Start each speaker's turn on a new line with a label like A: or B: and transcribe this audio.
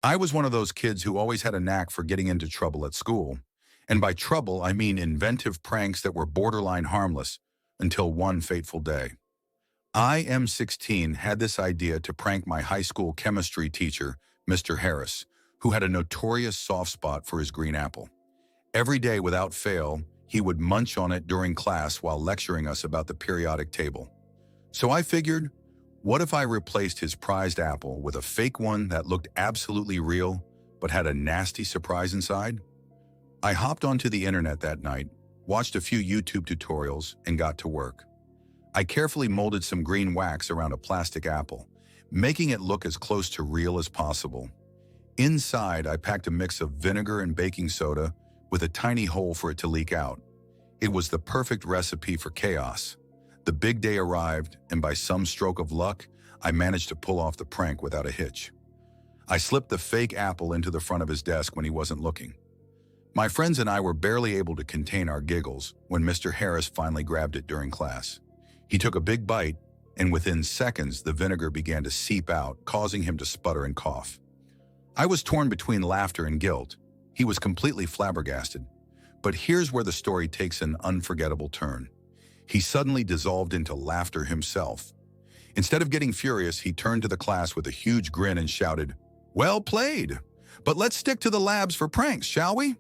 A: I was one of those kids who always had a knack for getting into trouble at school. And by trouble, I mean inventive pranks that were borderline harmless until one fateful day. I, M16, had this idea to prank my high school chemistry teacher, Mr. Harris, who had a notorious soft spot for his green apple. Every day without fail, he would munch on it during class while lecturing us about the periodic table. So I figured, what if I replaced his prized apple with a fake one that looked absolutely real but had a nasty surprise inside? I hopped onto the internet that night, watched a few YouTube tutorials, and got to work. I carefully molded some green wax around a plastic apple, making it look as close to real as possible. Inside, I packed a mix of vinegar and baking soda with a tiny hole for it to leak out. It was the perfect recipe for chaos. The big day arrived, and by some stroke of luck, I managed to pull off the prank without a hitch. I slipped the fake apple into the front of his desk when he wasn't looking. My friends and I were barely able to contain our giggles when Mr. Harris finally grabbed it during class. He took a big bite, and within seconds, the vinegar began to seep out, causing him to sputter and cough. I was torn between laughter and guilt. He was completely flabbergasted. But here's where the story takes an unforgettable turn. He suddenly dissolved into laughter himself. Instead of getting furious, he turned to the class with a huge grin and shouted, "Well played! But let's stick to the labs for pranks, shall we?"